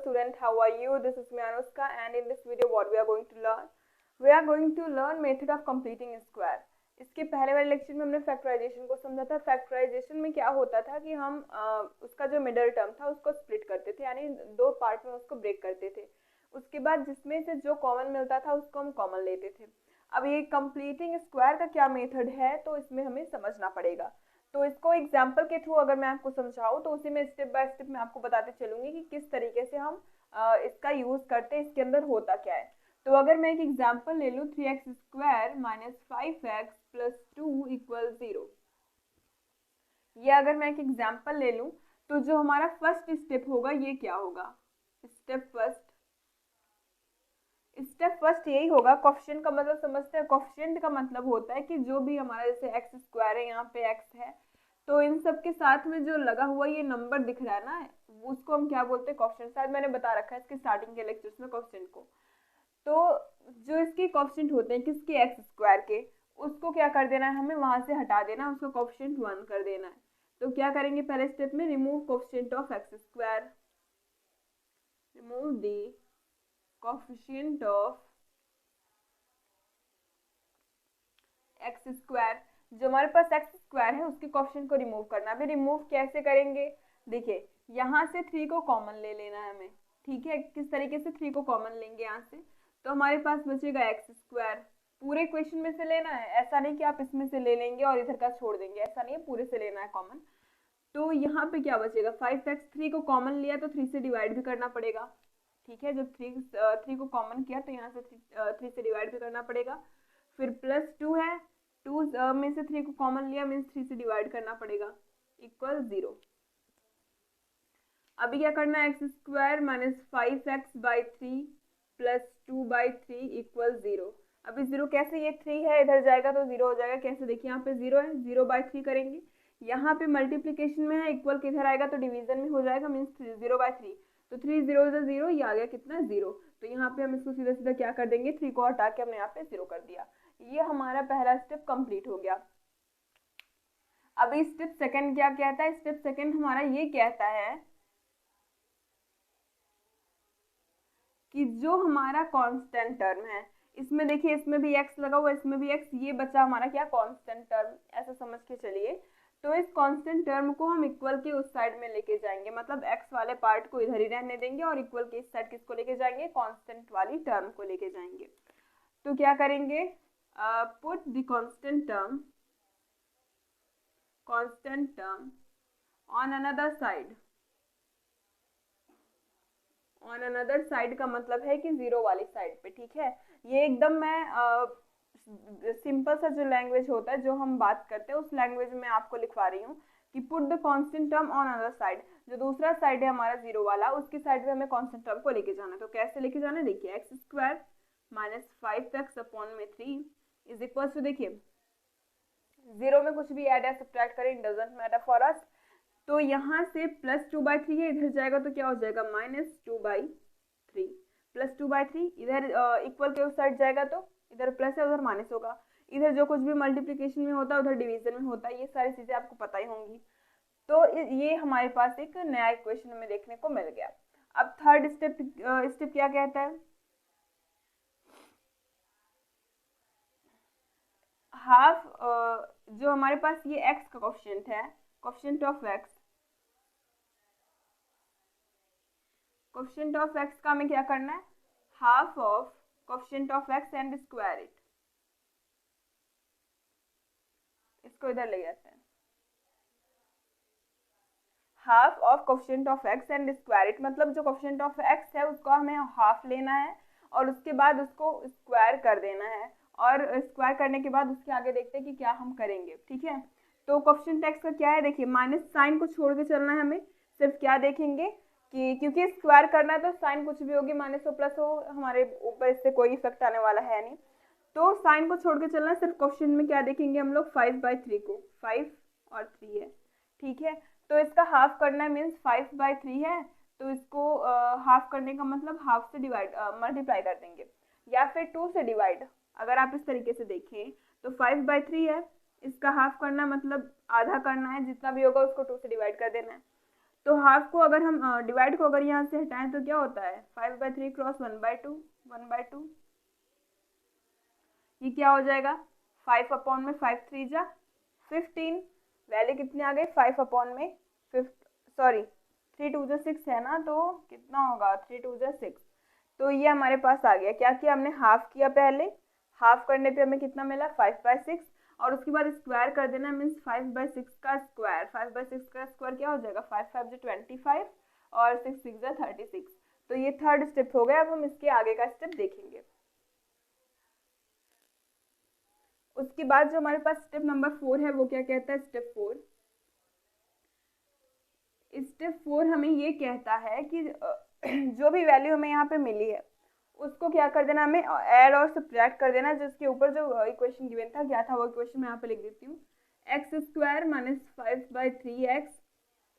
student, how are you? This is me Anushka, and in this video what we are going to learn? We are going to learn method of completing square. इसके पहले वाले lecture में हमने factorisation को समझा था। Factorisation में क्या होता था कि हम उसका जो मिडिल टर्म था उसको स्प्लिट करते थे, यानी दो पार्ट में उसको ब्रेक करते थे। उसके बाद जिसमें से जो कॉमन मिलता था उसको हम कॉमन लेते थे। अब ये कंप्लीटिंग स्क्वायर का क्या मेथड है तो इसमें हमें समझना पड़ेगा। तो इसको एग्जाम्पल के थ्रू अगर मैं आपको समझाऊँ तो उसी में स्टेप बाय स्टेप मैं आपको बताते चलूंगी कि किस तरीके से हम इसका यूज करते हैं, इसके अंदर होता क्या है। तो अगर मैं एक एग्जाम्पल ले लूँ 3x² minus 5x plus 2 equal 0, ये अगर मैं एक एग्जाम्पल ले लूँ तो जो हमारा फर्स्ट स्टेप होगा ये क्या होगा? स्टेप फर्स्ट यही होगा। कोफिशिएंट का मतलब समझते हैं। कोफिशिएंट का मतलब होता है कि जो भी हमारा जैसे x² है, यहाँ पे x है, तो इन सब के साथ में जो लगा हुआ ये नंबर दिख रहा है ना, उसको हम क्या बोलते हैं? कोफिशिएंट। शायद मैंने बता रखा है इसके स्टार्टिंग के लेक्चर्स में कोफिशिएंट को। तो जो इसके कोफिशिएंट होते हैं किसके? x² के, उसको क्या कर देना है? हमें वहां से हटा देना है, उसका कोफिशिएंट 1 कर देना है। तो क्या करेंगे पहले स्टेप में? Remove coefficient of x², remove the coefficient of x²। जो हमारे पास x² है उसके कोफिशिएंट को रिमूव करना। अभी रिमूव कैसे करेंगे? देखिए, यहाँ से 3 को कॉमन ले लेना है हमें, ठीक है। किस तरीके से 3 को कॉमन लेंगे यहाँ से? तो हमारे पास बचेगा x²। पूरे क्वेश्चन में से लेना है, ऐसा नहीं कि आप इसमें से ले लेंगे और इधर का छोड़ देंगे, ऐसा नहीं है, पूरे से लेना है कॉमन। तो यहाँ पे क्या बचेगा? 5x। 3 को कॉमन लिया तो 3 से डिवाइड भी करना पड़ेगा, ठीक है। जब 3 को कॉमन किया तो यहाँ से 3 से डिवाइड भी करना पड़ेगा। फिर प्लस 2 है, 2 में से 3 को कॉमन लिया मीन्स 3 से डिवाइड करना पड़ेगा, इक्वल 0। अभी क्या करना है? x² minus 5x/3 plus 2/3 equal 0। अभी 0 कैसे? ये 3 है, इधर जाएगा तो 0 हो जाएगा। कैसे? देखिए यहाँ पे 0 है, 0/3 करेंगे। यहाँ पे मल्टीप्लीकेशन में है, इक्वल किधर आएगा तो डिवीजन में हो जाएगा, मीन्स 0/3। तो 3 0 0, ये आ गया कितना? 0। तो यहाँ पे हम इसको सीधा सीधा क्या कर देंगे? 3 को हटा के हमने यहाँ पे 0 कर दिया। ये हमारा पहला स्टेप कंप्लीट हो गया। अभी स्टेप सेकंड क्या कहता है? स्टेप सेकंड हमारा ये कहता है कि जो हमारा कांस्टेंट टर्म है, इसमें देखिए, इसमें भी x लगा हुआ, इसमें भी x, ये बचा हमारा क्या? कांस्टेंट टर्म, ऐसा समझ के चलिए। तो इस कांस्टेंट टर्म को हम इक्वल के उस साइड में लेके जाएंगे, मतलब x वाले पार्ट को इधर ही रहने देंगे और इक्वल के इस साइड किसको लेके जाएंगे? कांस्टेंट वाली टर्म को लेके जाएंगे। तो क्या करेंगे? Put the constant term on another side. On another side का मतलब है कि 0 वाली साइड पे, ठीक है। ये एकदम मैं सिंपल सा जो लैंग्वेज होता है, जो हम बात करते हैं, उस लैंग्वेज में आपको लिखवा रही हूँ कि put the constant term on another side. जो दूसरा साइड है हमारा 0 वाला, उसकी साइड में हमें कांस्टेंट टर्म को लेके जाना है। तो कैसे लेके जाना है? देखिए, x² minus 5x/3 is equal to, देखिए 0 में कुछ भी ऐड या सब्ट्रैक्ट करें, it doesn't matter for us. तो यहाँ से प्लस 2/3 है, इधर जाएगा तो क्या हो जाएगा? माइनस 2/3। प्लस 2/3 इधर इक्वल के उस साइड जाएगा तो इधर प्लस है, उधर माइनस होगा। इधर जो कुछ भी मल्टीप्लिकेशन में होता है उधर डिवीजन में होता है, ये सारी चीजें आपको पता ही होंगी। तो ये हमारे पास एक नया इक्वेशन हमें देखने को मिल गया। अब थर्ड स्टेप क्या कहता है? हाफ, जो हमारे पास ये x का कोफिशिएंट है, coefficient of x, coefficient of x का हमें क्या करना है? Half of coefficient of x and square it. इसको इधर ले जाते हैं। Half of coefficient of x and square it, मतलब जो कोफिशिएंट ऑफ x है उसको हमें हाफ लेना है और उसके बाद उसको स्क्वायर कर देना है, और स्क्वायर करने के बाद उसके आगे देखते हैं कि क्या हम करेंगे, ठीक है। तो कोफिशिएंट x का क्या है? देखिए, माइनस साइन को छोड़ के चलना है हमें। सिर्फ क्या देखेंगे कि क्योंकि स्क्वायर करना है तो साइन कुछ भी होगी, माइनस हो प्लस हो, हमारे ऊपर इससे कोई इफेक्ट आने वाला है नहीं। तो साइन को छोड़ के चलना है। सिर्फ कोफिशिएंट में क्या देखेंगे हम लोग? 5/3 को, 5 और 3 है, ठीक है। तो इसका हाफ करना है, मीन्स 5/3 है, तो इसको हाफ करने का मतलब हाफ से डिवाइड मल्टीप्लाई कर देंगे, या फिर 2 से डिवाइड। अगर आप इस तरीके से देखें तो 5/3 है, इसका हाफ करना मतलब आधा करना है, जितना भी होगा उसको 2 से डिवाइड कर देना है। तो हाफ को अगर हम डिवाइड को अगर यहाँ से हटाएं तो क्या होता है 5/3 क्रॉस 1/2 1/2। ये क्या हो जाएगा 5 अपॉन में 5 3 जा 15। वैल्यू कितनी आ गई 5 अपॉन में 3 2 6 है ना, तो कितना होगा 3 2 6। तो ये हमारे पास आ गया। क्या किया हमने हाफ किया, पहले हाफ करने पे हमें कितना मिला 5/6 और उसके बाद स्क्वायर कर देना मीन्स 5/6 का स्क्वायर। 5/6 का स्क्वायर क्या हो जाएगा 5 5 25 और 6 6 36। तो ये थर्ड स्टेप हो गया। अब हम इसके आगे का स्टेप देखेंगे। उसके बाद जो हमारे पास स्टेप नंबर 4 है वो क्या कहता है स्टेप 4 हमें ये कहता है कि जो भी वैल्यू हमें यहाँ पे मिली है उसको क्या कर देना, हमें ऐड और सब्ट्रैक्ट कर देना। जिसके ऊपर जो इक्वेशन गिवन था क्या था वो इक्वेशन मैं यहाँ पे लिख देती हूँ। x² - 5/3x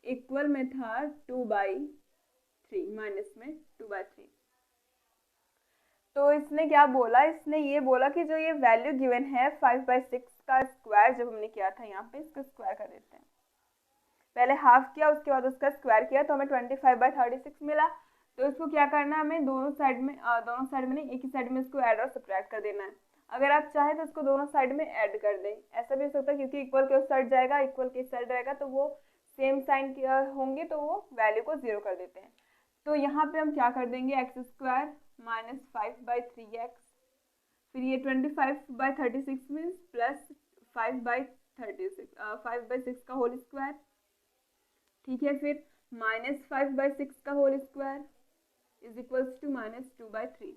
इक्वल में था 2/3 माइनस में 2/3। तो इसने क्या बोला, इसने ये बोला कि जो ये वैल्यू गिवन है 5/6 का स्क्वायर जब हमने किया था यहाँ पे इसका स्क्वायर कर देते हैं। पहले हाफ किया उसके बाद उसका स्क्वायर किया तो हमें 25/36 मिला। तो इसको क्या करना है, हमें दोनों साइड में नहीं, एक ही साइड में इसको ऐड और सब्ट्रैक्ट कर देना है। अगर आप चाहें तो इसको दोनों साइड में ऐड कर दें, ऐसा भी हो सकता है क्योंकि इक्वल के उस साइड जाएगा, इक्वल के इस साइड रहेगा तो वो सेम साइन होंगे तो वो वैल्यू को 0 कर देते हैं। तो यहाँ पे हम क्या कर देंगे x² - 5/3x, फिर ये 25/36 मीन्स प्लस 5/6 का होल स्क्वायर, ठीक है। फिर -5/6 का whole square is equals to -2/3।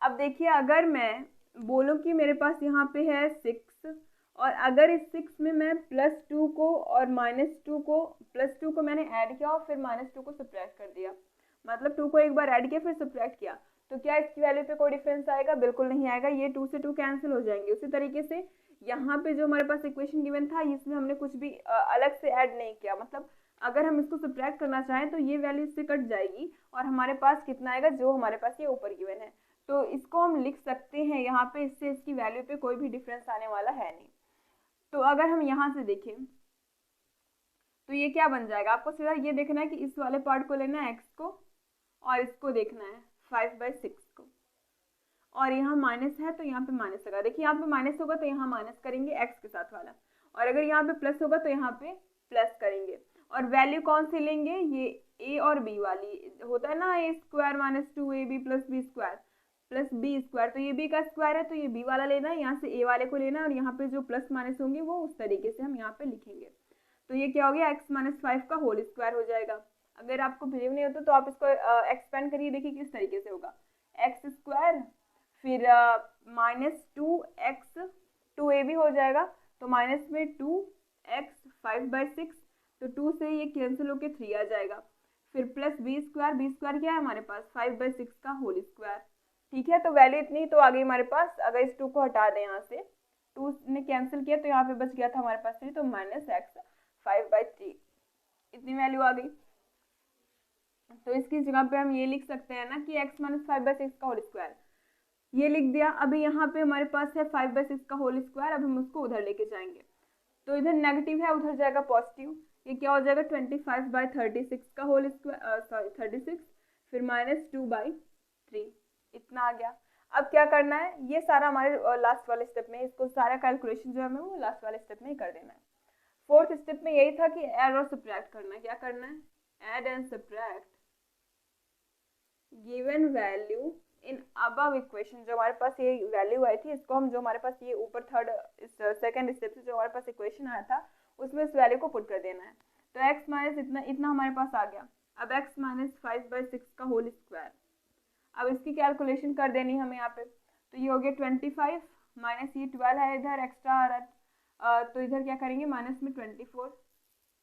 अब देखिए अगर मैं बोलूं कि मेरे पास यहाँ पे है 6 और अगर इस 6 में मैं +2 को और -2 को +2 को मैंने ऐड किया और फिर -2 को सब्ट्रैक्ट कर दिया, मतलब 2 को एक बार ऐड किया फिर सब्ट्रैक्ट किया, तो क्या इसकी वैल्यू पे कोई डिफरेंस आएगा? बिल्कुल नहीं आएगा। ये 2 से 2 कैंसिल हो जाएंगे। उसी तरीके से यहाँ पे जो हमारे पास इक्वेशन गिवन था इसमें हमने कुछ भी अलग से ऐड नहीं किया, मतलब अगर हम इसको सब्ट्रैक्ट करना चाहें तो ये वैल्यू इससे कट जाएगी और हमारे पास कितना आएगा जो हमारे पास ये ऊपर गिवन है। तो इसको हम लिख सकते हैं यहाँ पे, इससे इसकी वैल्यू पे कोई भी डिफरेंस आने वाला है नहीं। तो अगर हम यहाँ से देखें तो ये क्या बन जाएगा, आपको सीधा ये देखना है कि इस वाले पार्ट को लेना है x को और इसको देखना है 5/6 को, और यहाँ माइनस है तो यहाँ पे माइनस लगा। देखिए यहाँ पे माइनस होगा तो यहाँ माइनस करेंगे x के साथ वाला, और अगर यहाँ पे प्लस होगा तो यहाँ पे प्लस करेंगे। और वैल्यू कौन सी लेंगे, ये a और b वाली होता है ना, a² - 2ab + b² + b², तो ये b का स्क्वायर है तो ये b वाला लेना है, यहाँ से a वाले को लेना है और यहाँ पे जो प्लस माइनस होंगे वो उस तरीके से हम यहाँ पे लिखेंगे। तो ये क्या हो गया x - 5 का होल स्क्वायर हो जाएगा। अगर आपको बिलीव नहीं होता तो आप इसको एक्सपेंड करिए, देखिए किस तरीके से होगा। x² फिर -2x 2ab हो जाएगा तो माइनस में 2x 5/6, तो 2 से ये कैंसिल होके 3 आ जाएगा। फिर प्लस b² क्या है हमारे पास 5/6 का होल स्क्वायर, ठीक है। तो वैल्यू इतनी तो आ गई हमारे पास। अगर इस 2 को हटा दें यहाँ से, 2 ने कैंसिल किया तो यहाँ पे बच गया था हमारे पास 3, तो -x 5/3 इतनी वैल्यू आ गई। तो इसकी जगह पे हम ये लिख सकते हैं ना कि x - 5/6 का होल स्क्वायर, ये लिख दिया। अभी यहाँ पे हमारे पास है 5/6 का होल स्क्वायर, अब हम उसको उधर लेके जाएंगे तो इधर नेगेटिव है उधर जाएगा पॉजिटिव, ये क्या हो जाएगा 25/36 का होल स्क्वायर 36 फिर -2/3 इतना आ गया। अब क्या करना है, ये सारा हमारे लास्ट वाले स्टेप में, इसको सारा कैलकुलेशन जो हमें वो लास्ट वाले स्टेप में ही कर देना है। फोर्थ स्टेप में यही था कि ऐड और सब्ट्रैक्ट करना है। क्या करना है, add and subtract given value in above equation. जो हमारे पास ये वैल्यू आई थी इसको हम, जो हमारे पास ये ऊपर सेकंड स्टेप से जो हमारे पास इक्वेशन आया था उसमें इस वैल्यू को पुट कर देना है। तो x माइनस इतना हमारे पास आ गया। अब x - 5/6 का होल स्क्वायर, अब इसकी कैलकुलेशन कर देनी है हमें यहाँ पे। तो ये हो गया 25 माइनस ये 12 है इधर एक्स्ट्रा आ रहा है, तो इधर क्या करेंगे माइनस में 24,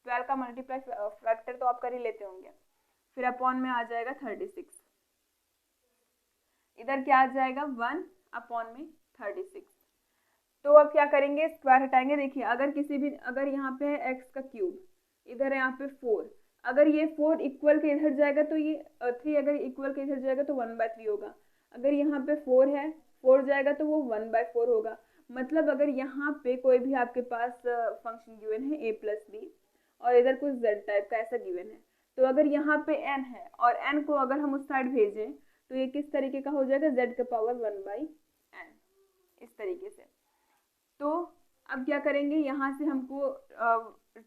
12 का मल्टीप्लाई फैक्टर तो आप कर ही लेते होंगे, फिर अपॉन में आ जाएगा 36, इधर क्या आ जाएगा 1/36। तो अब क्या करेंगे, स्क्वायर हटाएंगे। देखिए अगर यहाँ पे है x का क्यूब, इधर है यहाँ पे 4, अगर ये 4 इक्वल के इधर जाएगा तो ये 3 अगर इक्वल के इधर जाएगा तो 1/3 होगा। अगर यहाँ पे 4 है 4 जाएगा तो वो 1/4 होगा। मतलब अगर यहाँ पे कोई भी आपके पास फंक्शन गिवन है a+b और इधर कुछ z टाइप का ऐसा गिवन है, तो अगर यहाँ पे n है और n को अगर हम उस साइड भेजें तो ये किस तरीके का हो जाएगा, z का पावर 1/n, इस तरीके से। तो अब क्या करेंगे, यहाँ से हमको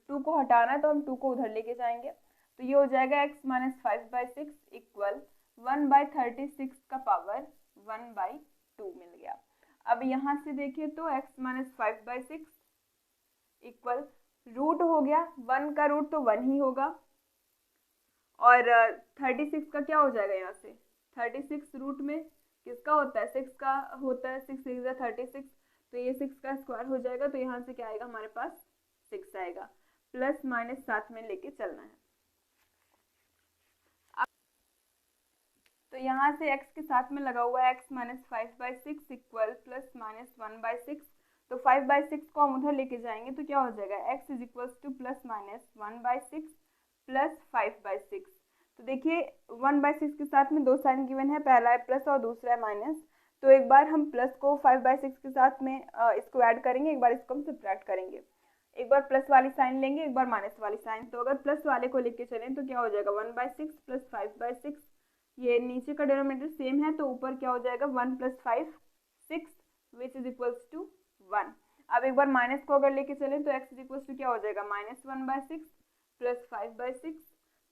2 को हटाना है तो हम 2 को उधर लेके जाएंगे, तो ये हो जाएगा x - 5/6 इक्वल 1/36 का पावर 1/2 मिल गया। अब यहाँ से देखिए तो x - 5/6 इक्वल रूट हो गया, 1 का रूट तो 1 ही होगा, और 36 का क्या हो जाएगा, यहाँ से 36 रूट में किसका होता है, 6 का होता है, 6 6 36, तो ये 6 का स्क्वायर हो जाएगा, तो यहाँ से क्या आएगा हमारे पास 6 आएगा, प्लस माइनस साथ में लेके चलना है। तो यहाँ से x के साथ में लगा हुआ है x - 5/6 इक्वल प्लस माइनस 1/6, तो 5/6 को हम उधर लेके जाएंगे तो क्या हो जाएगा, x is equal two plus minus 1/6 plus 5/6। तो देखिए 1/6 के साथ में 2 साइन गिवन है, पहला है प्लस और दूसरा है माइनस, तो एक बार हम प्लस को 5/6 के साथ में इसको ऐड करेंगे, एक बार इसको हम सब्ट्रैक्ट करेंगे, एक बार प्लस वाली साइन लेंगे, एक बार माइनस वाली साइन। तो अगर प्लस वाले को लेके चलें तो क्या हो जाएगा, 1/6 प्लस 5/6, ये नीचे का डिनोमिनेटर सेम है तो ऊपर क्या हो जाएगा 1 + 5 6 विच इज इक्वल्स टू 1। अब एक बार माइनस को अगर लेके चलें तो x इज इक्वल्स टू क्या हो जाएगा, -1/6 प्लस 5/6,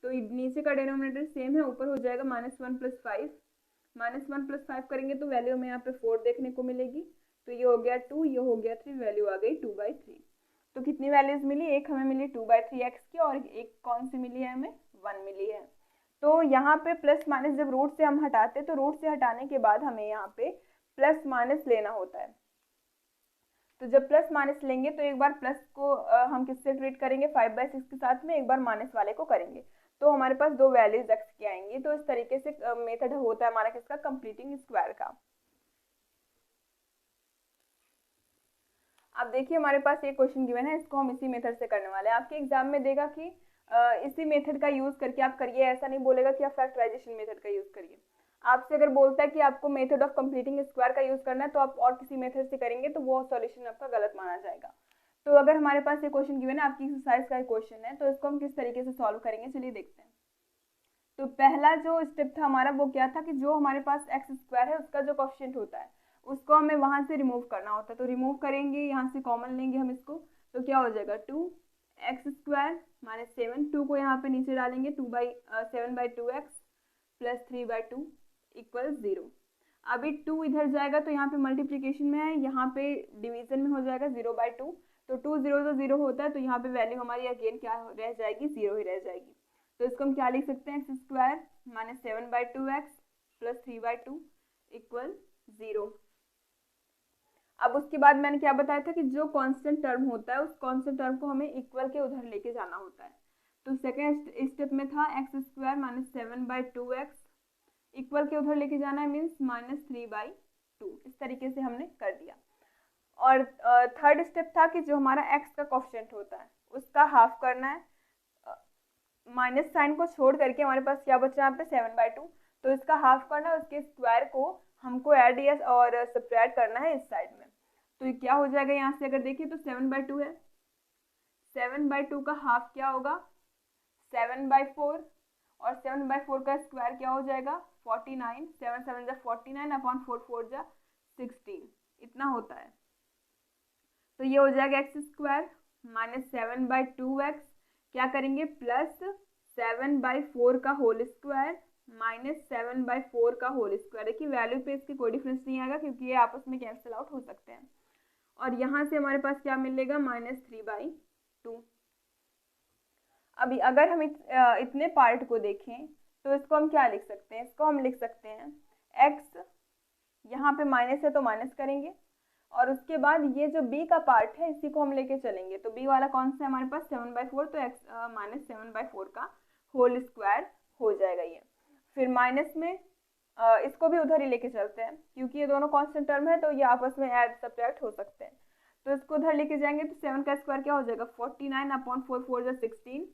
तो नीचे का डिनोमिनेटर सेम है, ऊपर हो जाएगा -1 + 5, -1 + 5 करेंगे तो वैल्यू हमें यहाँ पे 4 देखने को मिलेगी, तो ये हो गया 2, ये हो गया 3, वैल्यू आ गई 2/3। तो कितनी वैल्यूज मिली, एक हमें मिली 2/3x की और एक कौन सी मिली है, हमें 1 मिली है। तो यहाँ पे प्लस माइनस जब रूट से हम हटाते तो रूट से हटाने के बाद हमें यहाँ पे प्लस माइनस लेना होता है, तो जब प्लस माइनस लेंगे तो एक बार प्लस को हम किससे ट्रीट करेंगे, 5/6 के साथ में, एक बार माइनस वाले को करेंगे, तो हमारे पास 2 वैल्यूज x की आएंगी। तो इस तरीके से मेथड होता है हमारा किसका, कंप्लीटिंग स्क्वायर का। अब देखिए हमारे पास ये क्वेश्चन गिवन है, इसको हम इसी मेथड से करने वाले हैं। आपके एग्जाम में देगा कि इसी मेथड का यूज करके आप करिए, ऐसा नहीं बोलेगा कि आप फैक्टराइजेशन मेथड का यूज करिए। आपसे अगर बोलता है कि आपको मेथड ऑफ कंप्लीटिंग स्क्वायर का यूज करना है तो आप और किसी मेथड से करेंगे तो वो सॉल्यूशन आपका गलत माना जाएगा। तो अगर हमारे पास ये क्वेश्चन गिवन है, आपकी एक्सरसाइज का क्वेश्चन है, तो इसको हम किस तरीके से सॉल्व करेंगे, चलिए देखते हैं। तो पहला जो स्टेप था हमारा वो क्या था कि जो हमारे पास x² है उसका जो कोएफिशिएंट होता है उसको हमें वहां से रिमूव करना होता है। तो रिमूव करेंगे, यहाँ से कॉमन लेंगे हम इसको, तो क्या हो जाएगा 2x² - 7, 2 को यहाँ पे नीचे डालेंगे, 7/2x प्लस 3/2 इक्वल 0। अभी 2 इधर जाएगा तो यहाँ पे मल्टीप्लीकेशन में है, यहाँ पे डिवीजन में हो जाएगा 0/2, तो 2 0 तो 0 होता है, तो यहाँ पे वैल्यू हमारी अगेन क्या रह जाएगी, 0 ही रह जाएगी। तो इसको हम क्या लिख सकते हैं, x² - 7/2x प्लस 3/2 इक्वल 0। अब उसके बाद मैंने क्या बताया था कि जो कांस्टेंट टर्म होता है उस कांस्टेंट टर्म को हमें इक्वल के उधर लेके जाना होता है। तो सेकेंड स्टेप में था x² - 7/2x इक्वल के उधर लेके जाना है, मीन्स -3/2। इस तरीके से हमने कर दिया। और थर्ड स्टेप था कि जो हमारा x का कोएफिशिएंट होता है उसका हाफ करना है, माइनस साइन को छोड़ करके हमारे पास क्या बचा यहाँ पे 7/2, तो इसका हाफ करना है, उसके स्क्वायर को हमको ऐड या और सब्ट्रैक्ट करना है इस साइड में। तो ये क्या हो जाएगा, यहाँ से अगर देखिए तो 7/2 है, 7/2 का हाफ क्या होगा 7/4, और 7/4 का स्क्वायर क्या हो जाएगा 49, 7 7 जा 49 अपॉन 4 4 जा 16, इतना होता है। तो ये हो जाएगा x² - 7/2x, क्या करेंगे प्लस 7/4 का होल स्क्वायर माइनस 7/4 का होल स्क्वायर। देखिए वैल्यू पे इसकी कोई डिफरेंस नहीं आएगा क्योंकि ये आपस में कैंसिल आउट हो सकते हैं। और यहाँ से हमारे पास क्या मिलेगा -3/2। अभी अगर हम इतने पार्ट को देखें तो इसको हम क्या लिख सकते हैं, इसको हम लिख सकते हैं x, यहाँ पे माइनस है तो माइनस करेंगे, और उसके बाद ये जो b का पार्ट है इसी को हम लेके चलेंगे। तो b वाला कौन सा है हमारे पास 7/4, तो x - 7/4 का होल स्क्वायर हो जाएगा ये। फिर माइनस में इसको भी उधर ही लेके चलते हैं क्योंकि ये दोनों कांस्टेंट टर्म है तो ये आपस में ऐड सब्ट्रैक्ट हो सकते हैं। तो इसको उधर लेके जाएंगे तो 7 का स्क्वायर क्या हो जाएगा 49 अपॉन 4 4 जा 16,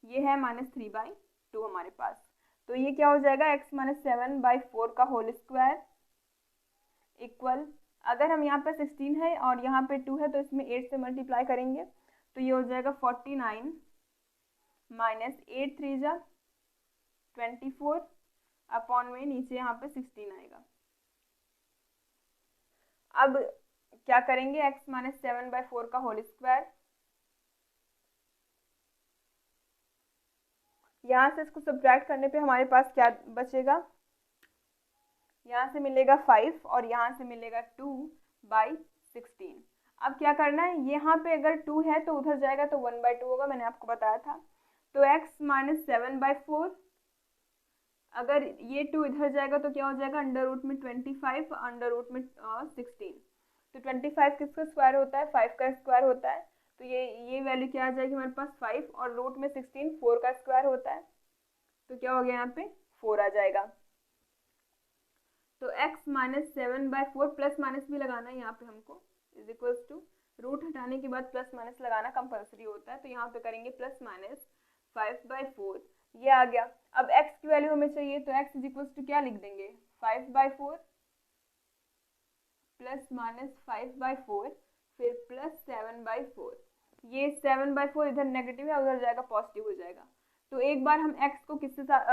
ये है -3/2 हमारे पास। तो ये क्या हो जाएगा x - 7/4 का होल स्क्वायर इक्वल, अगर हम यहाँ पे 16 है और यहाँ पे 2 है तो इसमें 8 से मल्टीप्लाई करेंगे तो ये हो जाएगा 49 माइनस 8 3 जा 24 अपॉन में नीचे यहाँ पे 16 आएगा। अब क्या करेंगे, x माइनस 7/4 का होल स्क्वायर, यहाँ से इसको सब्ट्रैक्ट करने पे हमारे पास क्या बचेगा, यहाँ से मिलेगा 5 और यहाँ से मिलेगा 2/16। अब क्या करना है, यहाँ पे अगर 2 है तो उधर जाएगा तो 1/2 होगा, मैंने आपको बताया था। तो x माइनस 7/4, अगर ये 2 इधर जाएगा तो क्या हो जाएगा, अंडर रूट में 25 अंडर रूट में 16। तो 25 किसका स्क्वायर होता है, 5 का स्क्वायर होता है। तो ये वैल्यू क्या आ जाएगी हमारे पास 5 और रूट में 16 4 का स्क्वायर होता है। तो क्या हो गया, यहाँ पे 4 आ जाएगा। तो x माइनस 7/4 प्लस माइनस भी लगाना है यहाँ पे हमको, इज इक्वल्स टू रूट हटाने के बाद प्लस माइनस लगाना कंपल्सरी होता है। तो यहाँ पे करेंगे प्लस माइनस 5/4, ये आ गया। अब x की वैल्यू हमें चाहिए तो x इज इक्वल्स टू क्या लिख देंगे, 5/4 प्लस माइनस 5/4 फिर प्लस 7/4। ये 7/4 इधर नेगेटिव है, उधर जाएगा पॉजिटिव हो जाएगा। तो एक बार हम x को किसके साथ,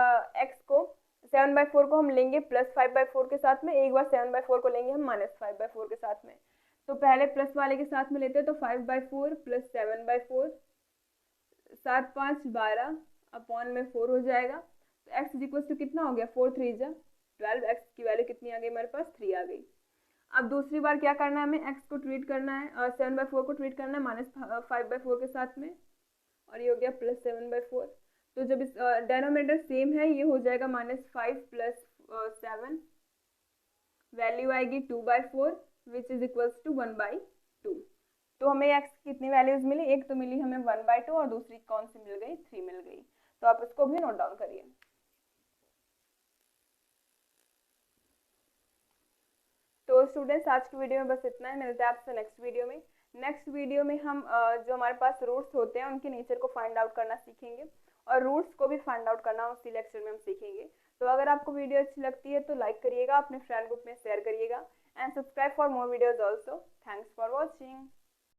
x को 7/4 को हम लेंगे प्लस 5/4 के साथ में, एक बार 7/4 को लेंगे हम माइनस 5/4 के साथ में। तो पहले प्लस वाले के साथ में लेते हैं, तो 5/4 प्लस 7/4, 7 5 12 अपॉन में 4 हो जाएगा। तो x इज इक्वल टू कितना हो गया, 4 3 जा 12, x की वैल्यू कितनी आ गई हमारे पास, 3 आ गई। अब दूसरी बार क्या करना है, हमें x को ट्रीट करना है, 7/4 को ट्रीट करना है माइनस 5/4 के साथ में, और ये हो गया प्लस 7/4। तो जब इस डेनोमिनेटर सेम है, ये हो जाएगा -5 प्लस 7, वैल्यू आएगी 2/4 विच इज इक्वल्स टू 1/2। तो हमें x की कितनी वैल्यूज मिली, एक तो मिली हमें 1/2 और दूसरी कौन सी मिल गई, 3 मिल गई। तो आप इसको भी नोट डाउन करिए। तो स्टूडेंट्स आज की वीडियो में बस इतना है, मिलते हैं आपसे नेक्स्ट वीडियो में। नेक्स्ट वीडियो में हम जो हमारे पास रूट्स होते हैं उनके नेचर को फाइंड आउट करना सीखेंगे और रूट्स को भी फाइंड आउट करना उसी लेक्चर में हम सीखेंगे। तो अगर आपको वीडियो अच्छी लगती है तो लाइक करिएगा, अपने फ्रेंड ग्रुप में शेयर करिएगा and subscribe for more videos also. Thanks for watching.